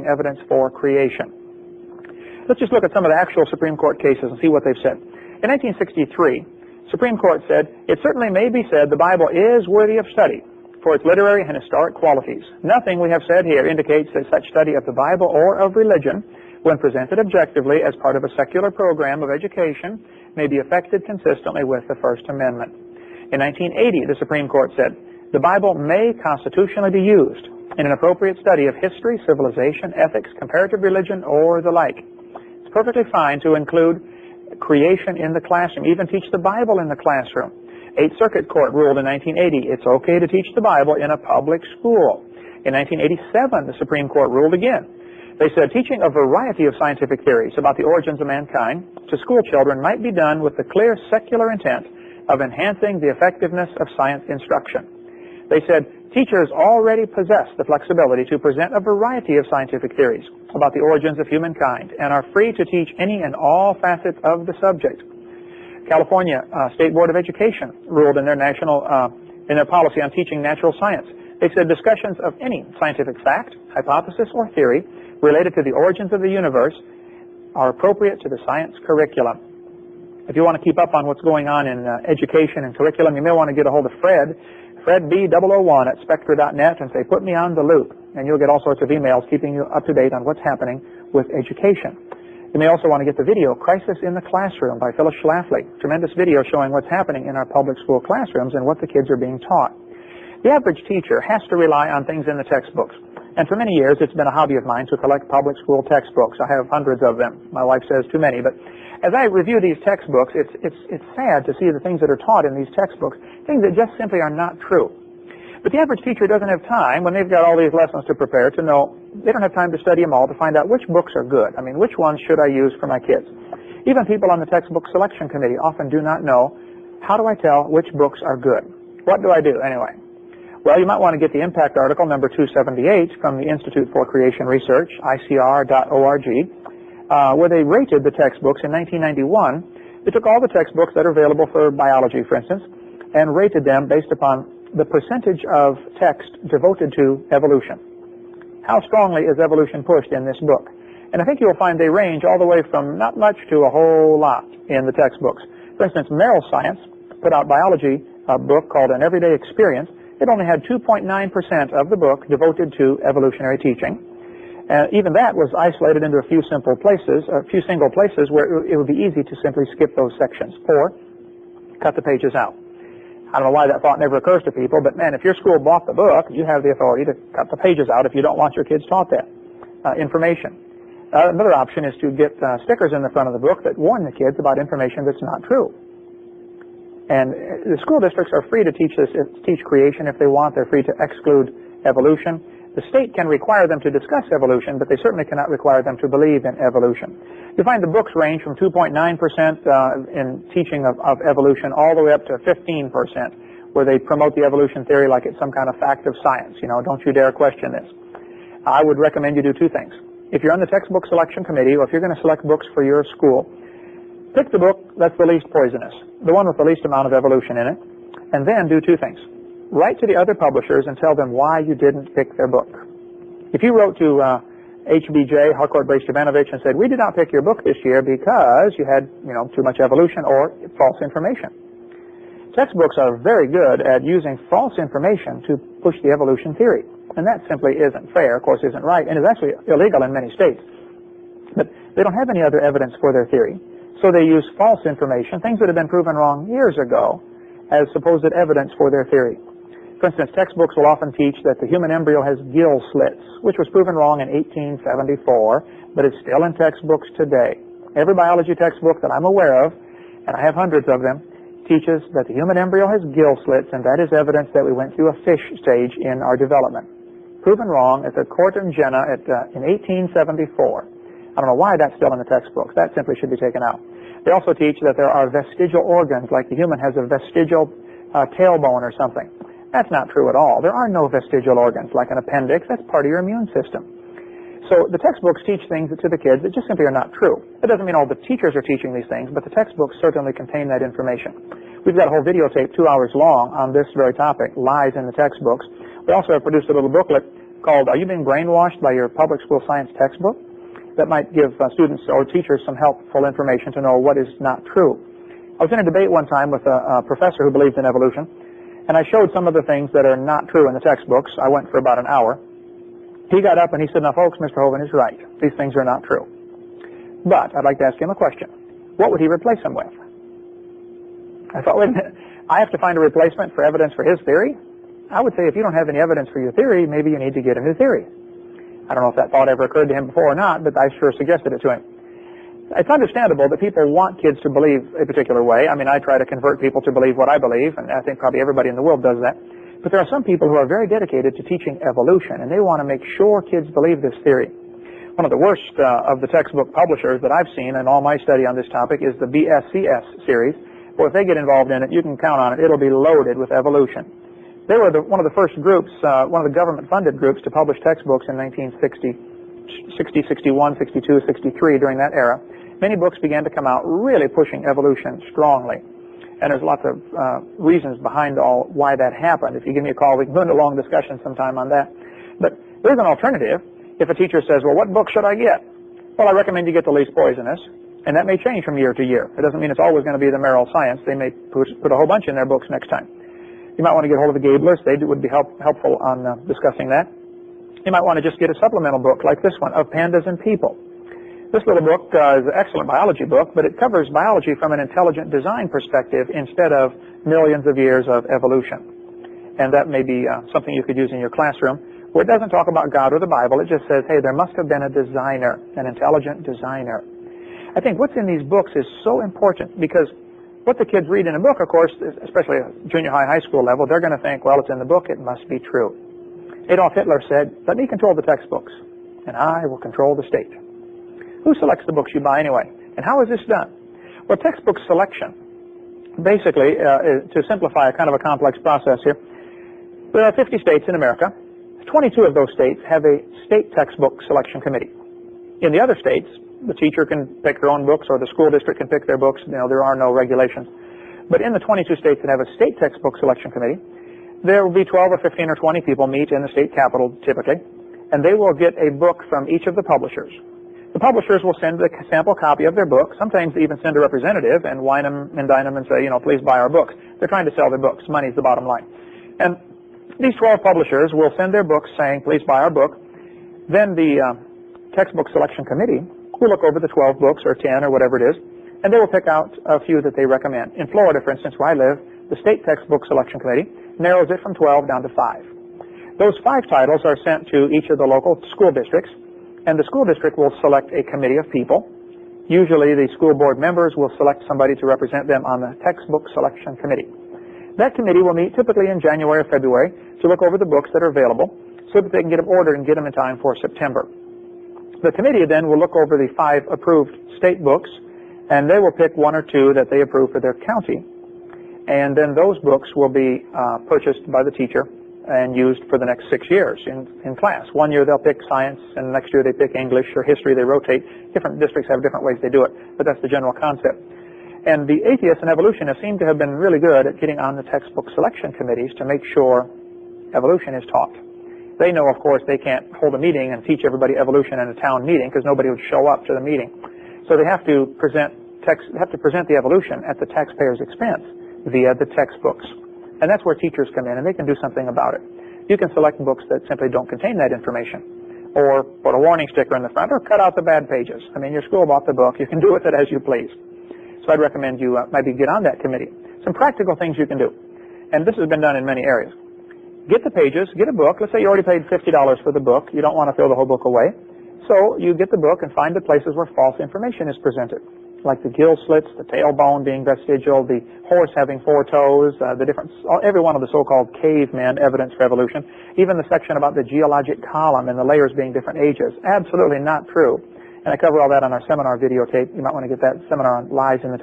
evidence for creation. Let's just look at some of the actual Supreme Court cases and see what they've said. In 1963, Supreme Court said, "It certainly may be said the Bible is worthy of study for its literary and historic qualities. Nothing we have said here indicates that such study of the Bible or of religion, when presented objectively as part of a secular program of education, may be effected consistently with the First Amendment." In 1980, the Supreme Court said, "The Bible may constitutionally be used in an appropriate study of history, civilization, ethics, comparative religion, or the like. It's perfectly fine to include creation in the classroom, even teach the Bible in the classroom." Eighth Circuit Court ruled in 1980 it's okay to teach the Bible in a public school. In 1987, the Supreme Court ruled again. They said teaching a variety of scientific theories about the origins of mankind to school children might be done with the clear secular intent of enhancing the effectiveness of science instruction. They said teachers already possess the flexibility to present a variety of scientific theories about the origins of humankind and are free to teach any and all facets of the subject. California State Board of Education ruled in their policy on teaching natural science. They said discussions of any scientific fact, hypothesis, or theory related to the origins of the universe are appropriate to the science curriculum. If you want to keep up on what's going on in education and curriculum, you may want to get a hold of Fred B001 at spectra.net and say, "Put me on the loop," and you'll get all sorts of emails keeping you up to date on what's happening with education. You may also want to get the video, Crisis in the Classroom by Phyllis Schlafly. Tremendous video showing what's happening in our public school classrooms and what the kids are being taught. The average teacher has to rely on things in the textbooks. And for many years, it's been a hobby of mine to collect public school textbooks. I have hundreds of them. My wife says too many. But as I review these textbooks, it's sad to see the things that are taught in these textbooks, things that just simply are not true. But the average teacher doesn't have time, when they've got all these lessons to prepare, to know, they don't have time to study them all to find out which books are good. I mean, which ones should I use for my kids? Even people on the textbook selection committee often do not know, how do I tell which books are good? What do I do anyway? Well, you might want to get the impact article number 278 from the Institute for Creation Research, ICR.org, where they rated the textbooks in 1991. They took all the textbooks that are available for biology, for instance, and rated them based upon the percentage of text devoted to evolution. How strongly is evolution pushed in this book? And I think you'll find they range all the way from not much to a whole lot in the textbooks. For instance, Merrill Science put out biology, a book called An Everyday Experience. It only had 2.9% of the book devoted to evolutionary teaching. Even that was isolated into a few single places where it would be easy to simply skip those sections or cut the pages out. I don't know why that thought never occurs to people, but man, if your school bought the book, you have the authority to cut the pages out if you don't want your kids taught that information. Another option is to get stickers in the front of the book that warn the kids about information that's not true. And the school districts are free to teach creation if they want. They're free to exclude evolution. The state can require them to discuss evolution, but they certainly cannot require them to believe in evolution. You find the books range from 2.9% in teaching of evolution all the way up to 15%, where they promote the evolution theory like it's some kind of fact of science. You know, don't you dare question this. I would recommend you do two things. If you're on the textbook selection committee, or if you're going to select books for your school, pick the book that's the least poisonous, the one with the least amount of evolution in it, and then do two things. Write to the other publishers and tell them why you didn't pick their book. If you wrote to HBJ, Harcourt Brace Jovanovich, and said, "We did not pick your book this year because you had, too much evolution or false information." Textbooks are very good at using false information to push the evolution theory, and that simply isn't fair, of course isn't right, and is actually illegal in many states. But they don't have any other evidence for their theory, so they use false information, things that have been proven wrong years ago, as supposed evidence for their theory. For instance, textbooks will often teach that the human embryo has gill slits, which was proven wrong in 1874, but it's still in textbooks today. Every biology textbook that I'm aware of, and I have hundreds of them, teaches that the human embryo has gill slits, and that is evidence that we went through a fish stage in our development. Proven wrong at the Court in Jena in 1874. I don't know why that's still in the textbooks. That simply should be taken out. They also teach that there are vestigial organs, like the human has a vestigial tailbone or something. That's not true at all. There are no vestigial organs, like an appendix. That's part of your immune system. So the textbooks teach things to the kids that just simply are not true. That doesn't mean all the teachers are teaching these things, but the textbooks certainly contain that information. We've got a whole videotape 2 hours long on this very topic, lies in the textbooks. We also have produced a little booklet called Are You Being Brainwashed by Your Public School Science Textbook? That might give students or teachers some helpful information to know what is not true. I was in a debate one time with a professor who believed in evolution, and I showed some of the things that are not true in the textbooks. I went for about an hour. He got up and he said, now folks, Mr. Hovind is right. These things are not true. But I'd like to ask him a question. What would he replace them with? I thought, wait a minute, I have to find a replacement for evidence for his theory? I would say if you don't have any evidence for your theory, maybe you need to get a new theory. I don't know if that thought ever occurred to him before or not, but I sure suggested it to him. It's understandable that people want kids to believe a particular way. I mean, I try to convert people to believe what I believe, and I think probably everybody in the world does that. But there are some people who are very dedicated to teaching evolution, and they want to make sure kids believe this theory. One of the worst of the textbook publishers that I've seen in all my study on this topic is the BSCS series. Well, if they get involved in it, you can count on it. It'll be loaded with evolution. They were one of the first groups, one of the government-funded groups to publish textbooks in 1960, 61, 62, 63, during that era. Many books began to come out really pushing evolution strongly. And there's lots of reasons behind why that happened. If you give me a call, we can go into a long discussion sometime on that. But there's an alternative. If a teacher says, well, what book should I get? Well, I recommend you get the least poisonous. And that may change from year to year. It doesn't mean it's always going to be the Merrill Science. They may put a whole bunch in their books next time. You might want to get hold of the Gablers. They would be helpful on discussing that. You might want to just get a supplemental book like this one, Of Pandas and People. This little book is an excellent biology book, but it covers biology from an intelligent design perspective instead of millions of years of evolution. And that may be something you could use in your classroom, where it doesn't talk about God or the Bible. It just says, hey, there must have been a designer, an intelligent designer. I think what's in these books is so important because what the kids read in a book, of course, especially at junior high, high school level, they're going to think, well, it's in the book, it must be true. Adolf Hitler said, let me control the textbooks, and I will control the state. Who selects the books you buy anyway? And how is this done? Well, textbook selection, basically, to simplify a kind of a complex process here, there are 50 states in America. 22 of those states have a state textbook selection committee. In the other states, the teacher can pick their own books or the school district can pick their books. You know, there are no regulations. But in the 22 states that have a state textbook selection committee, there will be 12 or 15 or 20 people meet in the state capitol typically, and they will get a book from each of the publishers. The publishers will send a sample copy of their book. Sometimes they even send a representative and wine them and dine them and say, you know, please buy our books. They're trying to sell their books. Money's the bottom line. And these 12 publishers will send their books saying, please buy our book. Then the textbook selection committee will look over the 12 books or 10 or whatever it is, and they will pick out a few that they recommend. In Florida, for instance, where I live, the state textbook selection committee narrows it from 12 down to 5. Those 5 titles are sent to each of the local school districts, and the school district will select a committee of people. Usually the school board members will select somebody to represent them on the textbook selection committee. That committee will meet typically in January or February to look over the books that are available so that they can get them ordered and get them in time for September. The committee then will look over the 5 approved state books, and they will pick 1 or 2 that they approve for their county. And then those books will be purchased by the teacher and used for the next 6 years in class. 1 year they'll pick science, and the next year they pick English or history. They rotate. Different districts have different ways they do it, but that's the general concept. And the atheists and evolutionists seem to have been really good at getting on the textbook selection committees to make sure evolution is taught. They know, of course, they can't hold a meeting and teach everybody evolution in a town meeting because nobody would show up to the meeting. So they have to present the evolution at the taxpayer's expense via the textbooks. And that's where teachers come in, and they can do something about it. You can select books that simply don't contain that information, or put a warning sticker in the front, or cut out the bad pages. I mean, your school bought the book. You can do with it as you please. So I'd recommend you maybe get on that committee. Some practical things you can do. And this has been done in many areas. Get the pages, get a book. Let's say you already paid $50 for the book. You don't want to throw the whole book away. So you get the book and find the places where false information is presented, like the gill slits, the tailbone being vestigial, the horse having 4 toes, every one of the so-called caveman evidence for evolution, even the section about the geologic column and the layers being different ages. Absolutely not true. And I cover all that on our seminar videotape. You might want to get that seminar on lies in the